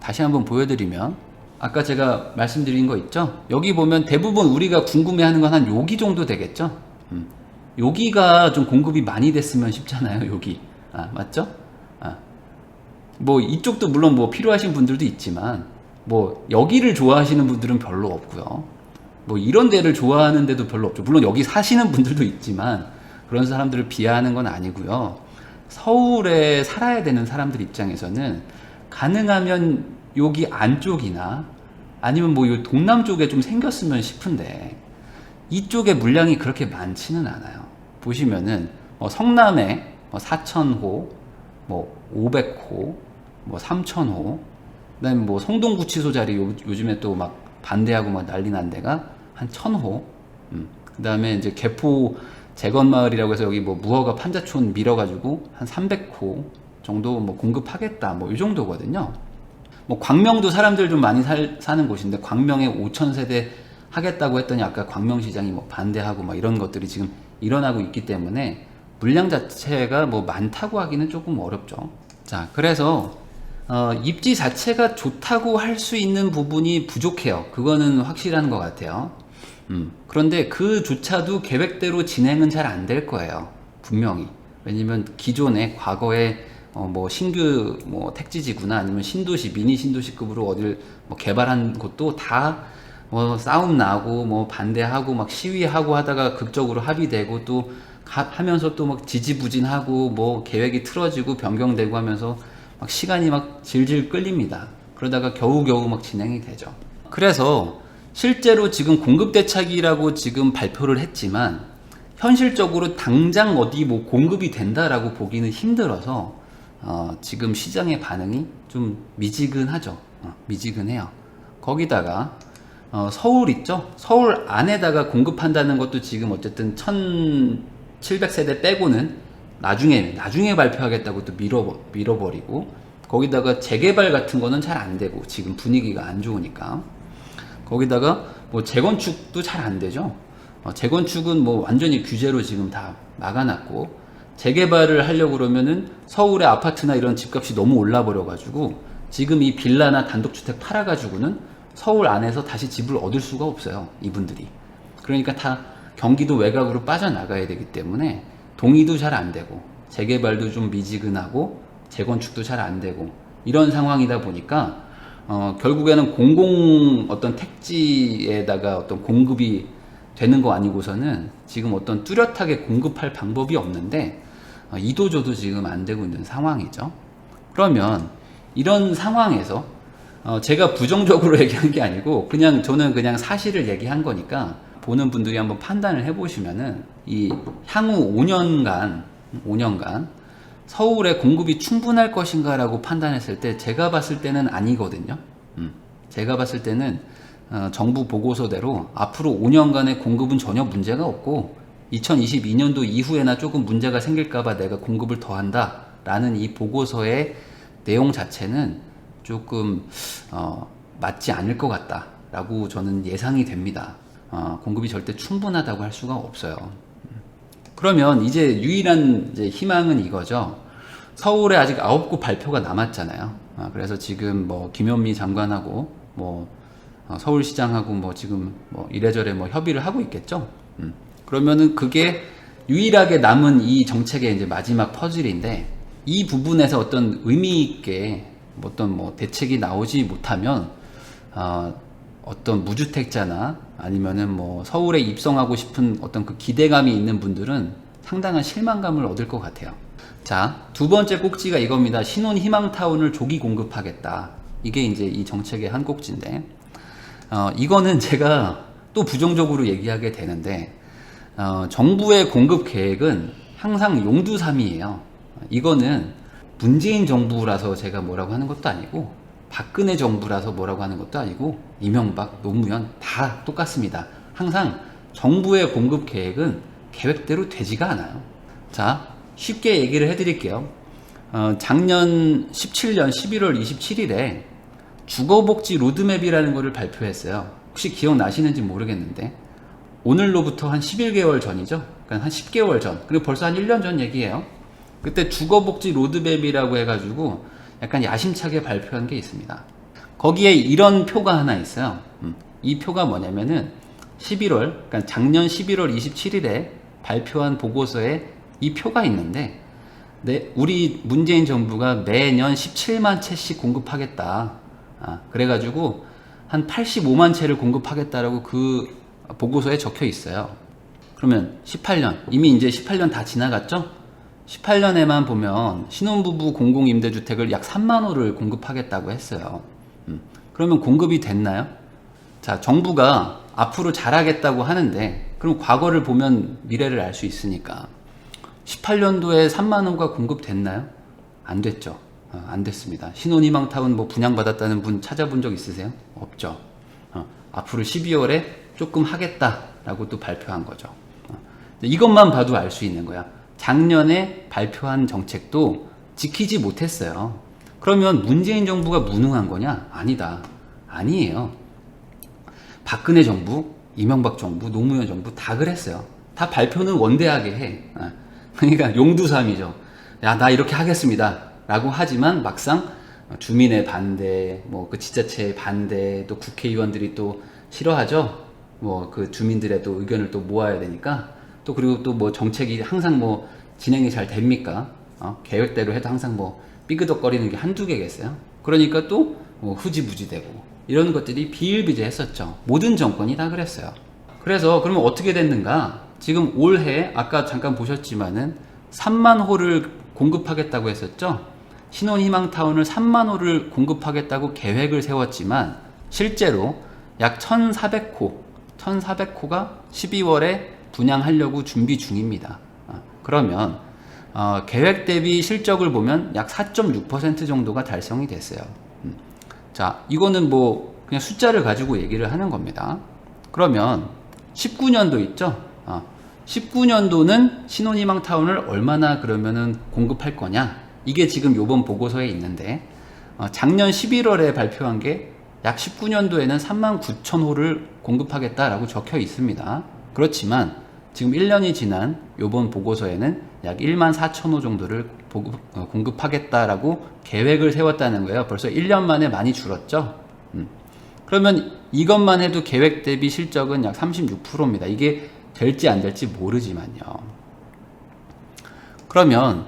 다시 한번 보여드리면, 아까 제가 말씀드린 거 있죠? 여기 보면 대부분 우리가 궁금해하는 건 한 여기 정도 되겠죠? 여기가 좀 공급이 많이 됐으면 싶잖아요. 여기. 맞죠? 뭐 이쪽도 물론 뭐 필요하신 분들도 있지만, 뭐 여기를 좋아하시는 분들은 별로 없고요. 뭐 이런 데를 좋아하는 데도 별로 없죠. 물론 여기 사시는 분들도 있지만 그런 사람들을 비하하는 건 아니고요. 서울에 살아야 되는 사람들 입장에서는 가능하면 여기 안쪽이나 아니면 뭐 이 동남 쪽에 좀 생겼으면 싶은데, 이쪽에 물량이 그렇게 많지는 않아요. 보시면은 뭐 성남에 뭐 4,000호, 뭐 500호, 뭐 3,000호, 그다음에 뭐 성동구치소 자리 요즘에 또 막 반대하고 막 난리 난 데가 한 1,000호. 그다음에 이제 개포 재건마을이라고 해서 여기 뭐 무허가 판자촌 밀어가지고 한 300호 정도 뭐 공급하겠다, 뭐 이 정도거든요. 뭐 광명도 사람들 좀 많이 사는 곳인데, 광명에 5,000세대 하겠다고 했더니 아까 광명시장이 뭐 반대하고 막 이런 것들이 지금 일어나고 있기 때문에 물량 자체가 뭐 많다고 하기는 조금 어렵죠. 자, 그래서 입지 자체가 좋다고 할 수 있는 부분이 부족해요. 그거는 확실한 것 같아요. 그런데 그조차도 계획대로 진행은 잘 안 될 거예요. 분명히. 왜냐면 기존에 과거에 뭐 신규 뭐 택지지구나 아니면 신도시, 미니 신도시급으로 어딜 뭐 개발한 곳도 다 뭐 싸움 나고 뭐 반대하고 막 시위하고 하다가 극적으로 합의되고 또 하면서 또 막 지지부진하고 뭐 계획이 틀어지고 변경되고 하면서 막 시간이 막 질질 끌립니다. 그러다가 겨우겨우 막 진행이 되죠. 그래서 실제로 지금 공급대책이라고 지금 발표를 했지만 현실적으로 당장 어디 뭐 공급이 된다라고 보기는 힘들어서 지금 시장의 반응이 좀 미지근하죠. 미지근해요. 거기다가 서울 있죠? 서울 안에다가 공급한다는 것도 지금 어쨌든 1,700세대 빼고는 나중에 발표하겠다고 또 밀어버리고, 거기다가 재개발 같은 거는 잘 안 되고 지금 분위기가 안 좋으니까, 거기다가 뭐 재건축도 잘 안 되죠. 재건축은 뭐 완전히 규제로 지금 다 막아놨고, 재개발을 하려고 그러면은 서울의 아파트나 이런 집값이 너무 올라 버려가지고 지금 이 빌라나 단독주택 팔아가지고는 서울 안에서 다시 집을 얻을 수가 없어요, 이분들이. 그러니까 다 경기도 외곽으로 빠져나가야 되기 때문에 동의도 잘 안 되고 재개발도 좀 미지근하고 재건축도 잘 안 되고 이런 상황이다 보니까 결국에는 공공 어떤 택지에다가 어떤 공급이 되는 거 아니고서는 지금 어떤 뚜렷하게 공급할 방법이 없는데 이도저도 지금 안 되고 있는 상황이죠. 그러면 이런 상황에서 제가 부정적으로 얘기한 게 아니고 그냥 저는 그냥 사실을 얘기한 거니까 보는 분들이 한번 판단을 해보시면은 이 향후 5년간 서울에 공급이 충분할 것인가 라고 판단했을 때 제가 봤을 때는 아니거든요. 제가 봤을 때는 정부 보고서대로 앞으로 5년간의 공급은 전혀 문제가 없고 2022년도 이후에나 조금 문제가 생길까봐 내가 공급을 더한다 라는 이 보고서의 내용 자체는 조금 맞지 않을 것 같다 라고 저는 예상이 됩니다. 공급이 절대 충분하다고 할 수가 없어요. 그러면 이제 유일한 이제 희망은 이거죠. 서울에 아직 9곳 발표가 남았잖아요. 그래서 지금 뭐 김현미 장관하고 뭐 서울시장하고 뭐 지금 뭐 이래저래 뭐 협의를 하고 있겠죠. 그러면은 그게 유일하게 남은 이 정책의 이제 마지막 퍼즐인데, 이 부분에서 어떤 의미 있게 어떤 뭐 대책이 나오지 못하면 어떤 무주택자나 아니면은 뭐 서울에 입성하고 싶은 어떤 그 기대감이 있는 분들은 상당한 실망감을 얻을 것 같아요. 자, 두 번째 꼭지가 이겁니다. 신혼 희망타운을 조기 공급하겠다. 이게 이제 이 정책의 한 꼭지인데, 이거는 제가 또 부정적으로 얘기하게 되는데, 정부의 공급 계획은 항상 용두삼이에요. 이거는 문재인 정부라서 제가 뭐라고 하는 것도 아니고, 박근혜 정부라서 뭐라고 하는 것도 아니고, 이명박, 노무현 다 똑같습니다. 항상 정부의 공급 계획은 계획대로 되지가 않아요. 자, 쉽게 얘기를 해드릴게요. 작년 17년 11월 27일에 주거복지 로드맵이라는 것을 발표했어요. 혹시 기억나시는지 모르겠는데, 오늘로부터 한 11개월 전이죠. 그러니까 한 10개월 전, 그리고 벌써 한 1년 전 얘기예요. 그때 주거복지 로드맵이라고 해가지고 약간 야심차게 발표한 게 있습니다. 거기에 이런 표가 하나 있어요. 이 표가 뭐냐면은 11월, 그러니까 작년 11월 27일에 발표한 보고서에 이 표가 있는데, 우리 문재인 정부가 매년 17만 채씩 공급하겠다. 그래가지고 한 85만 채를 공급하겠다라고 그 보고서에 적혀 있어요. 그러면 18년, 이미 이제 18년 다 지나갔죠? 18년에만 보면 신혼부부 공공임대주택을 약 3만 호를 공급하겠다고 했어요. 그러면 공급이 됐나요? 자, 정부가 앞으로 잘하겠다고 하는데, 그럼 과거를 보면 미래를 알 수 있으니까 18년도에 3만 호가 공급됐나요? 안 됐죠. 안 됐습니다. 신혼희망타운 뭐 분양받았다는 분 찾아본 적 있으세요? 없죠. 앞으로 12월에 조금 하겠다라고 또 발표한 거죠. 이것만 봐도 알 수 있는 거야. 작년에 발표한 정책도 지키지 못했어요. 그러면 문재인 정부가 무능한 거냐? 아니다. 아니에요. 박근혜 정부, 이명박 정부, 노무현 정부 다 그랬어요. 다 발표는 원대하게 해. 그러니까 용두삼이죠. 야, 나 이렇게 하겠습니다 라고 하지만 막상 주민의 반대, 뭐 그 지자체의 반대, 또 국회의원들이 또 싫어하죠. 뭐 그 주민들의 또 의견을 또 모아야 되니까, 또 그리고 또 뭐 정책이 항상 뭐 진행이 잘 됩니까? 계획대로 해도 항상 뭐 삐그덕거리는 게 한두 개겠어요. 그러니까 또 뭐 후지부지 되고 이런 것들이 비일비재했었죠. 모든 정권이 다 그랬어요. 그래서 그러면 어떻게 됐는가? 지금 올해 아까 잠깐 보셨지만은 3만 호를 공급하겠다고 했었죠. 신혼희망타운을 3만 호를 공급하겠다고 계획을 세웠지만 실제로 약 1,400호가 12월에 분양하려고 준비 중입니다. 그러면 계획 대비 실적을 보면 약 4.6% 정도가 달성이 됐어요. 자, 이거는 뭐 그냥 숫자를 가지고 얘기를 하는 겁니다. 그러면 19년도 있죠? 19년도는 신혼희망타운을 얼마나 그러면은 공급할 거냐? 이게 지금 요번 보고서에 있는데, 작년 11월에 발표한 게 약 19년도에는 39,000호를 공급하겠다라고 적혀 있습니다. 그렇지만 지금 1년이 지난 요번 보고서에는 약 14,000호 정도를 공급하겠다라고 계획을 세웠다는 거예요. 벌써 1년 만에 많이 줄었죠? 그러면 이것만 해도 계획 대비 실적은 약 36%입니다. 이게 될지 안 될지 모르지만요. 그러면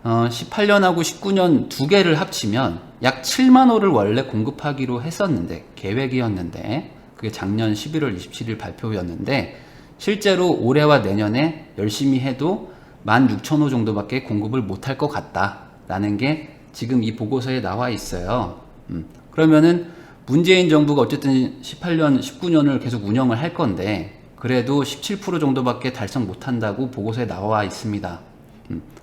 18년하고 19년 두 개를 합치면 약 7만 호를 원래 공급하기로 했었는데, 계획이었는데, 그게 작년 11월 27일 발표였는데, 실제로 올해와 내년에 열심히 해도 16,000호 정도밖에 공급을 못할 것 같다라는 게 지금 이 보고서에 나와 있어요. 그러면은 문재인 정부가 어쨌든 18년, 19년을 계속 운영을 할 건데, 그래도 17% 정도밖에 달성 못한다고 보고서에 나와 있습니다.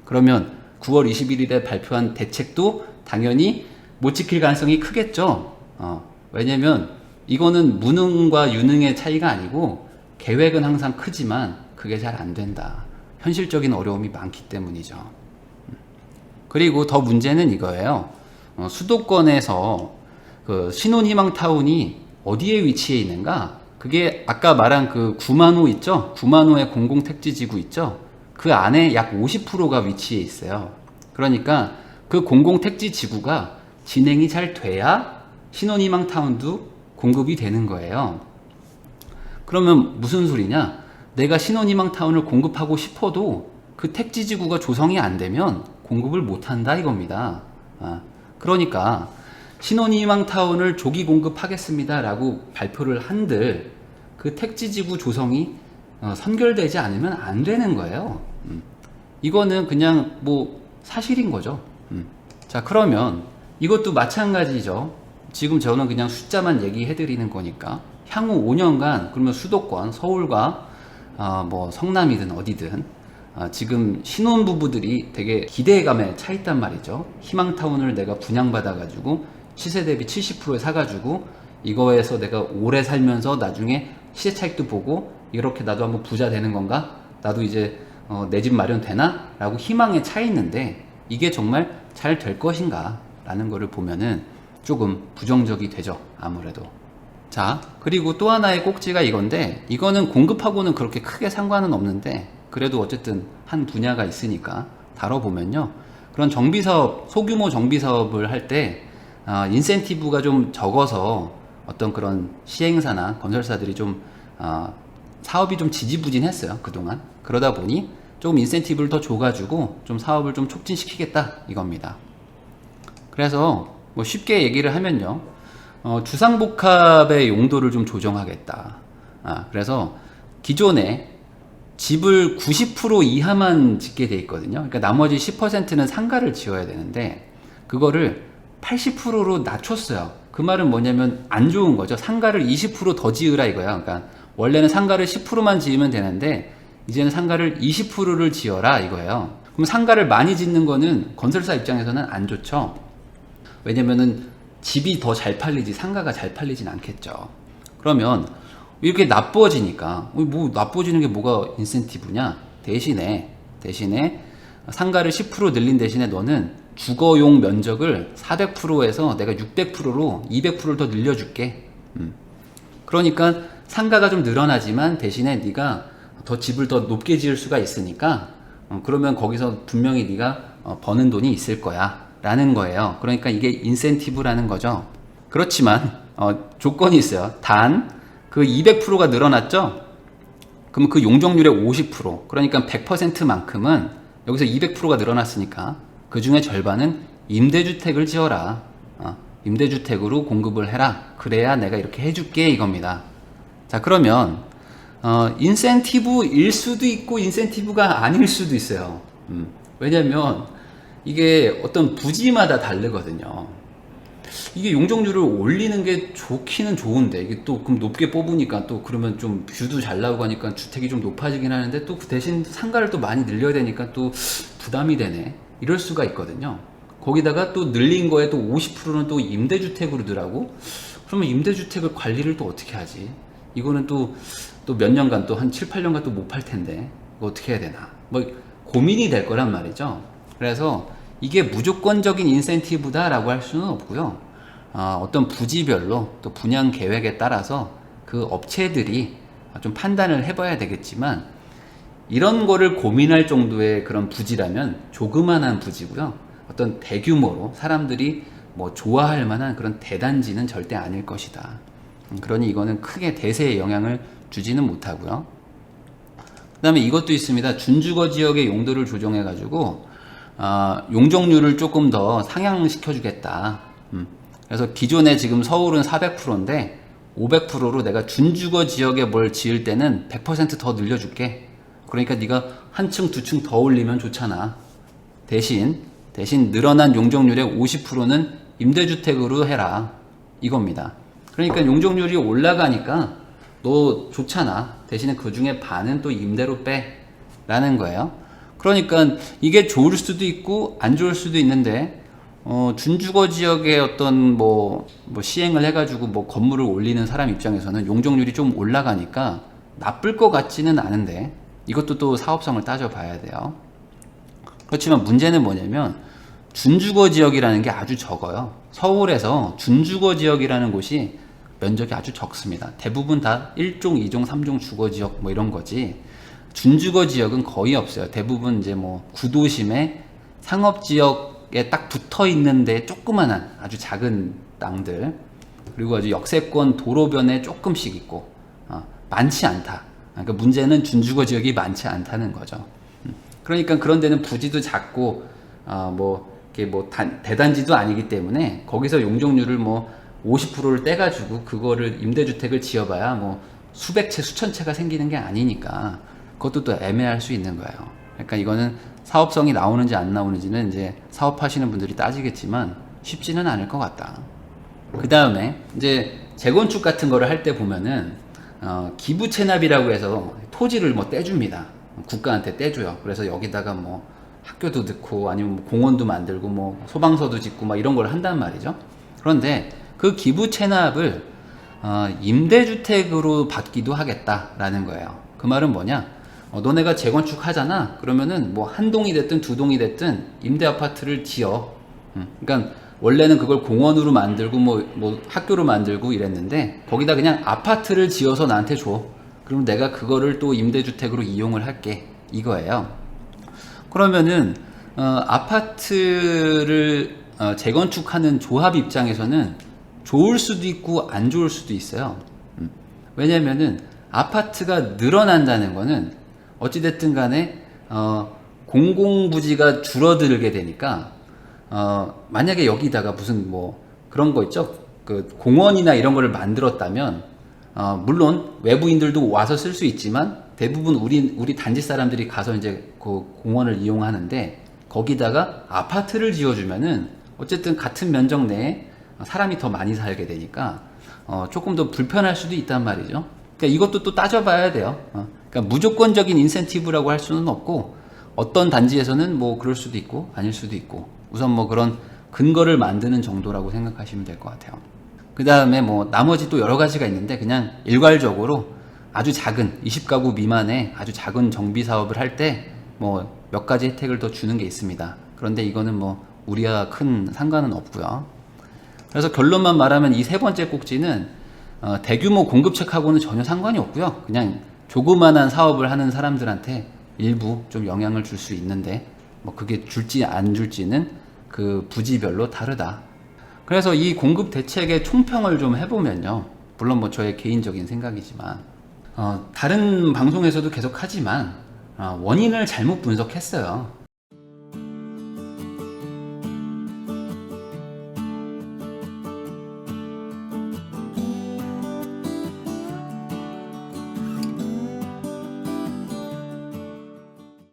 그러면 9월 21일에 발표한 대책도 당연히 못 지킬 가능성이 크겠죠. 왜냐면 이거는 무능과 유능의 차이가 아니고, 계획은 항상 크지만 그게 잘 안 된다. 현실적인 어려움이 많기 때문이죠. 그리고 더 문제는 이거예요. 수도권에서 그 신혼희망타운이 어디에 위치해 있는가? 그게 아까 말한 그 9만 호 있죠? 9만 호의 공공택지지구 있죠? 그 안에 약 50%가 위치해 있어요. 그러니까 그 공공택지지구가 진행이 잘 돼야 신혼희망타운도 공급이 되는 거예요. 그러면 무슨 소리냐? 내가 신혼희망타운을 공급하고 싶어도 그 택지지구가 조성이 안 되면 공급을 못한다 이겁니다. 그러니까 신혼희망타운을 조기 공급하겠습니다 라고 발표를 한들 그 택지지구 조성이 선결되지 않으면 안 되는 거예요. 이거는 그냥 뭐 사실인 거죠. 자, 그러면 이것도 마찬가지죠. 지금 저는 그냥 숫자만 얘기해 드리는 거니까 향후 5년간 그러면 수도권 서울과 뭐 성남이든 어디든 지금 신혼부부들이 되게 기대감에 차 있단 말이죠. 희망타운을 내가 분양받아 가지고 시세 대비 70%에 사가지고 이거에서 내가 오래 살면서 나중에 시세 차익도 보고 이렇게 나도 한번 부자 되는 건가? 나도 이제 내 집 마련 되나? 라고 희망에 차 있는데 이게 정말 잘 될 것인가? 라는 거를 보면은 조금 부정적이 되죠. 아무래도. 자, 그리고 또 하나의 꼭지가 이건데, 이거는 공급하고는 그렇게 크게 상관은 없는데 그래도 어쨌든 한 분야가 있으니까 다뤄보면요, 그런 정비사업, 소규모 정비사업을 할 때 인센티브가 좀 적어서 어떤 그런 시행사나 건설사들이 좀 사업이 좀 지지부진했어요 그동안. 그러다 보니 조금 인센티브를 더 줘가지고 좀 사업을 좀 촉진시키겠다 이겁니다. 그래서 뭐 쉽게 얘기를 하면요, 주상복합의 용도를 좀 조정하겠다. 그래서 기존에 집을 90% 이하만 짓게 돼 있거든요. 그러니까 나머지 10%는 상가를 지어야 되는데 그거를 80%로 낮췄어요. 그 말은 뭐냐면 안 좋은 거죠. 상가를 20%더 지으라 이거야. 그러니까 원래는 상가를 10%만 지으면 되는데 이제는 상가를 20%를 지어라 이거예요. 그럼 상가를 많이 짓는 거는 건설사 입장에서는 안 좋죠. 왜냐면은 집이 더 잘 팔리지 상가가 잘 팔리진 않겠죠. 그러면 이렇게 나빠지니까 뭐 나빠지는 게 뭐가 인센티브냐? 대신에 상가를 10% 늘린 대신에 너는 주거용 면적을 400%에서 내가 600%로 200%를 더 늘려줄게. 그러니까 상가가 좀 늘어나지만 대신에 네가 더 집을 더 높게 지을 수가 있으니까 그러면 거기서 분명히 네가 버는 돈이 있을 거야 라는 거예요. 그러니까 이게 인센티브라는 거죠. 그렇지만 조건이 있어요. 단 그 200%가 늘어났죠? 그럼 그 용적률의 50%, 그러니까 100%만큼은 여기서 200%가 늘어났으니까 그 중에 절반은 임대주택을 지어라. 임대주택으로 공급을 해라. 그래야 내가 이렇게 해줄게 이겁니다. 자, 그러면 인센티브일 수도 있고 인센티브가 아닐 수도 있어요. 왜냐면 이게 어떤 부지마다 다르거든요. 이게 용적률을 올리는 게 좋기는 좋은데 이게 또 그럼 높게 뽑으니까 또 그러면 좀 뷰도 잘 나오고 하니까 주택이 좀 높아지긴 하는데 또 그 대신 상가를 또 많이 늘려야 되니까 또 부담이 되네 이럴 수가 있거든요. 거기다가 또 늘린 거에 또 50%는 또 임대주택으로 더라고. 그러면 임대주택을 관리를 또 어떻게 하지? 이거는 또 몇 년간 또 한 7, 8년간 또 못 팔 텐데 이거 어떻게 해야 되나 뭐 고민이 될 거란 말이죠. 그래서 이게 무조건적인 인센티브다라고 할 수는 없고요. 어떤 부지별로 또 분양 계획에 따라서 그 업체들이 좀 판단을 해봐야 되겠지만 이런 거를 고민할 정도의 그런 부지라면 조그만한 부지고요. 어떤 대규모로 사람들이 뭐 좋아할 만한 그런 대단지는 절대 아닐 것이다. 그러니 이거는 크게 대세에 영향을 주지는 못하고요. 그 다음에 이것도 있습니다. 준주거 지역의 용도를 조정해 가지고 용적률을 조금 더 상향시켜 주겠다. 그래서 기존에 지금 서울은 400%인데 500%로 내가 준주거 지역에 뭘 지을 때는 100% 더 늘려줄게. 그러니까 네가 한 층, 두 층 더 올리면 좋잖아. 대신 늘어난 용적률의 50%는 임대주택으로 해라. 이겁니다. 그러니까 용적률이 올라가니까 너 좋잖아. 대신에 그 중에 반은 또 임대로 빼. 라는 거예요. 그러니까 이게 좋을 수도 있고 안 좋을 수도 있는데 준주거 지역의 어떤 뭐 시행을 해가지고 뭐 건물을 올리는 사람 입장에서는 용적률이 좀 올라가니까 나쁠 것 같지는 않은데 이것도 또 사업성을 따져봐야 돼요. 그렇지만 문제는 뭐냐면 준주거 지역이라는 게 아주 적어요. 서울에서 준주거 지역이라는 곳이 면적이 아주 적습니다. 대부분 다 1종, 2종, 3종 주거 지역 뭐 이런 거지 준주거 지역은 거의 없어요. 대부분 이제 뭐 구도심에 상업 지역에 딱 붙어 있는데 조그만한 아주 작은 땅들, 그리고 아주 역세권 도로변에 조금씩 있고 많지 않다. 그러니까 문제는 준주거 지역이 많지 않다는 거죠. 그러니까 그런 데는 부지도 작고 대단지도 아니기 때문에 거기서 용적률을 50%를 떼가지고 그거를 임대주택을 지어봐야 수백 채, 수천 채가 생기는 게 아니니까 그것도 또 애매할 수 있는 거예요. 그러니까 이거는 사업성이 나오는지 안 나오는지는 이제 사업하시는 분들이 따지겠지만 쉽지는 않을 것 같다. 그 다음에 이제 재건축 같은 거를 할 때 보면은 기부 체납이라고 해서 토지를 떼줍니다. 국가한테 떼줘요. 그래서 여기다가 학교도 넣고 아니면 공원도 만들고 소방서도 짓고 이런 걸 한단 말이죠. 그런데 그 기부 체납을 임대주택으로 받기도 하겠다라는 거예요. 그 말은 뭐냐? 너네가 재건축 하잖아. 그러면은 한 동이 됐든 두 동이 됐든 임대 아파트를 지어. 그러니까 원래는 그걸 공원으로 만들고 학교로 만들고 이랬는데 거기다 그냥 아파트를 지어서 나한테 줘. 그럼 내가 그거를 또 임대주택으로 이용을 할게. 이거예요. 그러면은 아파트를 재건축하는 조합 입장에서는 좋을 수도 있고 안 좋을 수도 있어요. 왜냐면은 아파트가 늘어난다는 거는 어찌됐든 간에 공공부지가 줄어들게 되니까 만약에 여기다가 무슨 뭐 그런 거 있죠, 그 공원이나 이런 거를 만들었다면 물론 외부인들도 와서 쓸 수 있지만 대부분 우리 단지 사람들이 가서 이제 그 공원을 이용하는데, 거기다가 아파트를 지어주면은 어쨌든 같은 면적 내에 사람이 더 많이 살게 되니까 조금 더 불편할 수도 있단 말이죠. 그러니까 이것도 또 따져봐야 돼요. 그러니까 무조건적인 인센티브라고 할 수는 없고, 어떤 단지에서는 뭐 그럴 수도 있고 아닐 수도 있고, 우선 뭐 그런 근거를 만드는 정도라고 생각하시면 될 것 같아요. 그 다음에 뭐 나머지 또 여러 가지가 있는데, 그냥 일괄적으로 아주 작은 20가구 미만의 아주 작은 정비 사업을 할 때 뭐 몇 가지 혜택을 더 주는 게 있습니다. 그런데 이거는 뭐 우리와 큰 상관은 없고요. 그래서 결론만 말하면 이 세 번째 꼭지는 대규모 공급책하고는 전혀 상관이 없고요. 그냥 조그만한 사업을 하는 사람들한테 일부 좀 영향을 줄 수 있는데, 뭐 그게 줄지 안 줄지는 그 부지별로 다르다. 그래서 이 공급 대책의 총평을 좀 해보면요, 물론 뭐 저의 개인적인 생각이지만 다른 방송에서도 계속 하지만 원인을 잘못 분석했어요.